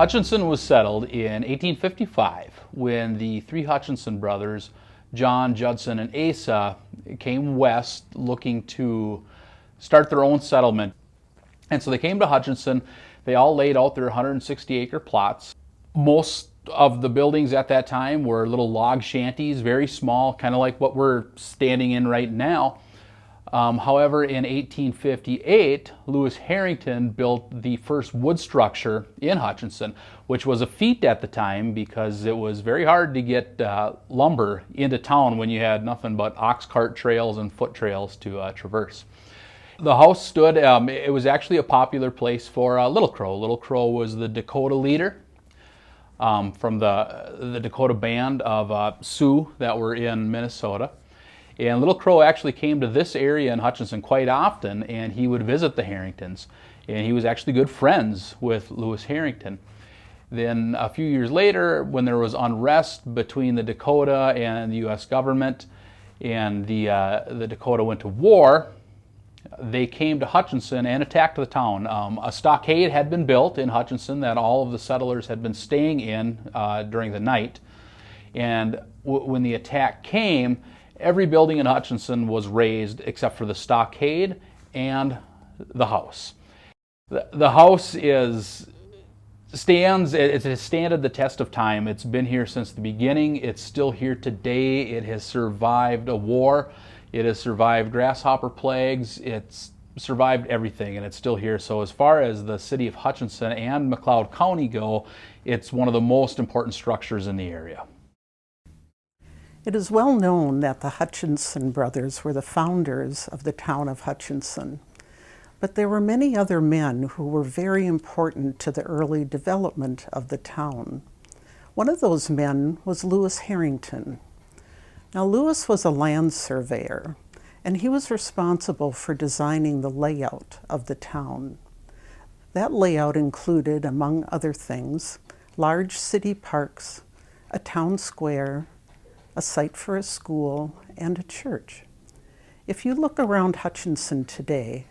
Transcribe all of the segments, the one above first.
Hutchinson was settled in 1855 when the three Hutchinson brothers, John, Judson, and Asa, came west looking to start their own settlement. And so they came to Hutchinson. They all laid out their 160-acre plots. Most of the buildings at that time were little log shanties, very small, kind of like what we're standing in right now. However, in 1858, Lewis Harrington built the first wood structure in Hutchinson, which was a feat at the time because it was very hard to get lumber into town when you had nothing but ox cart trails and foot trails to traverse. The house stood, it was actually a popular place for Little Crow. Little Crow was the Dakota leader from the Dakota band of Sioux that were in Minnesota. And Little Crow actually came to this area in Hutchinson quite often, and he would visit the Harringtons. And he was actually good friends with Lewis Harrington. Then a few years later, when there was unrest between the Dakota and the U.S. government, and the Dakota went to war, they came to Hutchinson and attacked the town. A stockade had been built in Hutchinson that all of the settlers had been staying in during the night. And when the attack came, every building in Hutchinson was razed except for the stockade and the house. The house it's standed the test of time. It's been here since the beginning. It's still here today. It has survived a war. It has survived grasshopper plagues. It's survived everything, and it's still here. So as far as the city of Hutchinson and McLeod County go, it's one of the most important structures in the area. It is well known that the Hutchinson brothers were the founders of the town of Hutchinson, but there were many other men who were very important to the early development of the town. One of those men was Lewis Harrington. Now, Lewis was a land surveyor, and he was responsible for designing the layout of the town. That layout included, among other things, large city parks, a town square, a site for a school, and a church. If you look around Hutchinson today,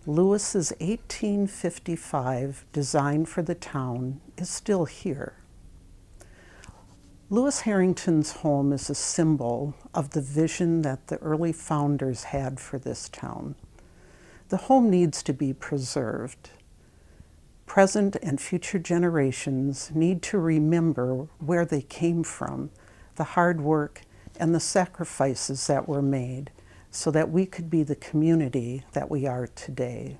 Lewis's 1855 design for the town is still here. Lewis Harrington's home is a symbol of the vision that the early founders had for this town. The home needs to be preserved. Present and future generations need to remember where they came from, the hard work and the sacrifices that were made so that we could be the community that we are today.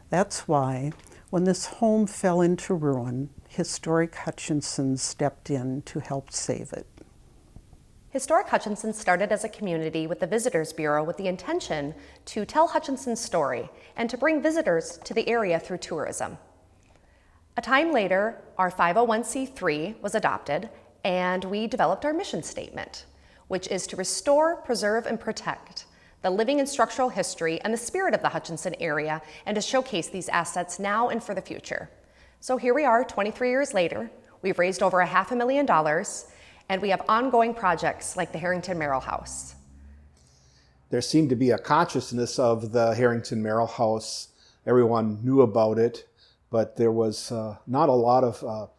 That's why when this home fell into ruin, Historic Hutchinson stepped in to help save it. Historic Hutchinson started as a community with the Visitors Bureau with the intention to tell Hutchinson's story and to bring visitors to the area through tourism. A time later, our 501c3 was adopted, and we developed our mission statement, which is to restore, preserve, and protect the living and structural history and the spirit of the Hutchinson area, and to showcase these assets now and for the future. So here we are, 23 years later. We've raised over $500,000, and we have ongoing projects like the Harrington Merrill House. There seemed to be a consciousness of the Harrington Merrill House. Everyone knew about it, but there was not a lot of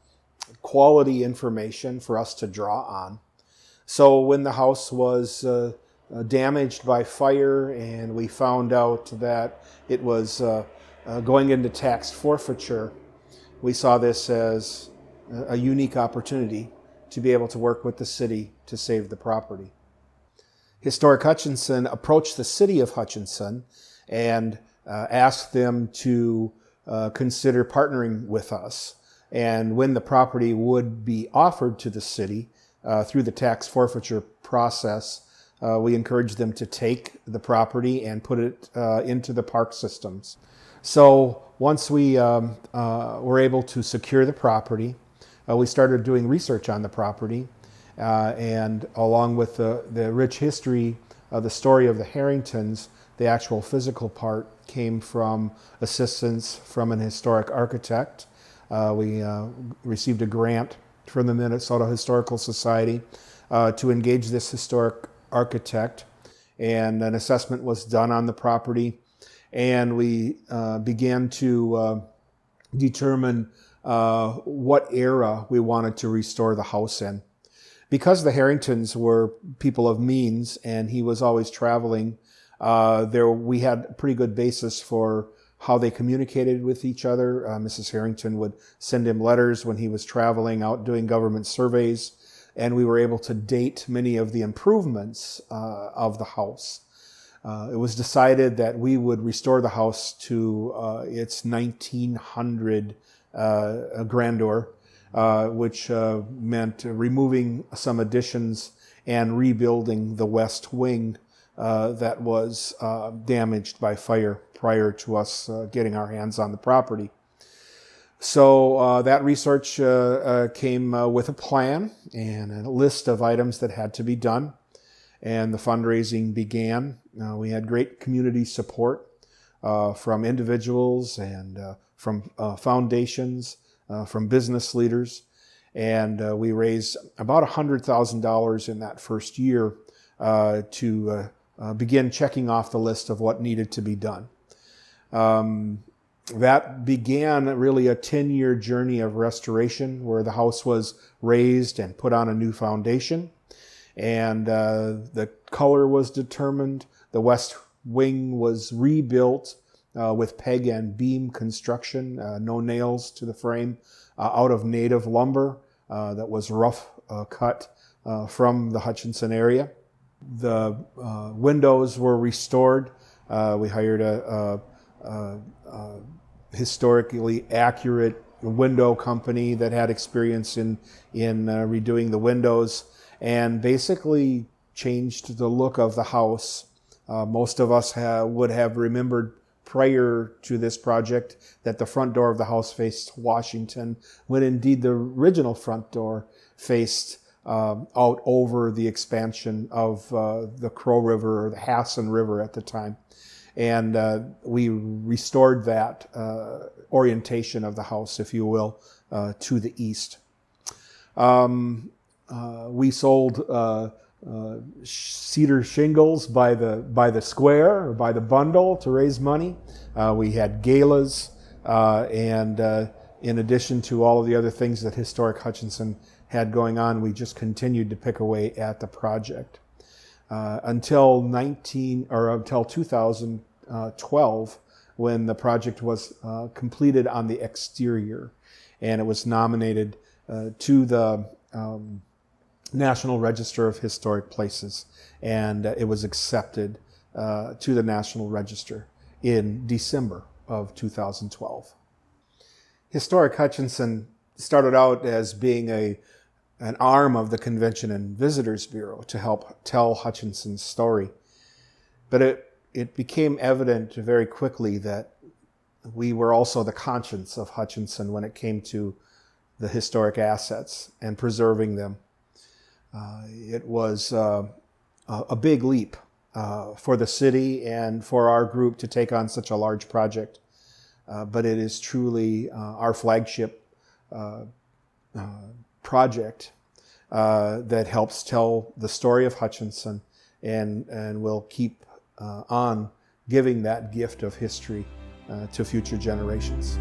quality information for us to draw on. So when the house was damaged by fire and we found out that it was going into tax forfeiture, we saw this as a unique opportunity to be able to work with the city to save the property. Historic Hutchinson approached the city of Hutchinson and asked them to consider partnering with us. And when the property would be offered to the city through the tax forfeiture process, we encouraged them to take the property and put it into the park systems. So once we were able to secure the property, we started doing research on the property, and along with the rich history of the story of the Harringtons, the actual physical part came from assistance from an historic architect. We received a grant from the Minnesota Historical Society to engage this historic architect, and an assessment was done on the property, and we began to determine what era we wanted to restore the house in. Because the Harringtons were people of means and he was always traveling, we had a pretty good basis for how they communicated with each other. Mrs. Harrington would send him letters when he was traveling out doing government surveys, and we were able to date many of the improvements of the house. It was decided that we would restore the house to its 1900 grandeur, which meant removing some additions and rebuilding the west wing that was damaged by fire prior to us getting our hands on the property. So that research came with a plan and a list of items that had to be done, and the fundraising began. We had great community support from individuals and from foundations, from business leaders, and we raised about $100,000 in that first year to begin checking off the list of what needed to be done. That began really a 10-year journey of restoration where the house was raised and put on a new foundation, and the color was determined. The west wing was rebuilt with peg and beam construction, no nails to the frame, out of native lumber that was rough cut from the Hutchinson area. The windows were restored. We hired a historically accurate window company that had experience in redoing the windows, and basically changed the look of the house. Most of us would have remembered prior to this project that the front door of the house faced Washington, when indeed the original front door faced out over the expansion of the Crow River, or the Hassan River at the time. And we restored that orientation of the house, if you will, to the east. We sold cedar shingles by the square or by the bundle to raise money. We had galas, and in addition to all of the other things that Historic Hutchinson had going on, we just continued to pick away at the project until 2012, when the project was completed on the exterior, and it was nominated to the National Register of Historic Places, and it was accepted to the National Register in December of 2012. Historic Hutchinson started out as being an arm of the Convention and Visitors Bureau to help tell Hutchinson's story. But it became evident very quickly that we were also the conscience of Hutchinson when it came to the historic assets and preserving them. It was a big leap for the city and for our group to take on such a large project. But it is truly our flagship project that helps tell the story of Hutchinson and will keep on giving that gift of history to future generations.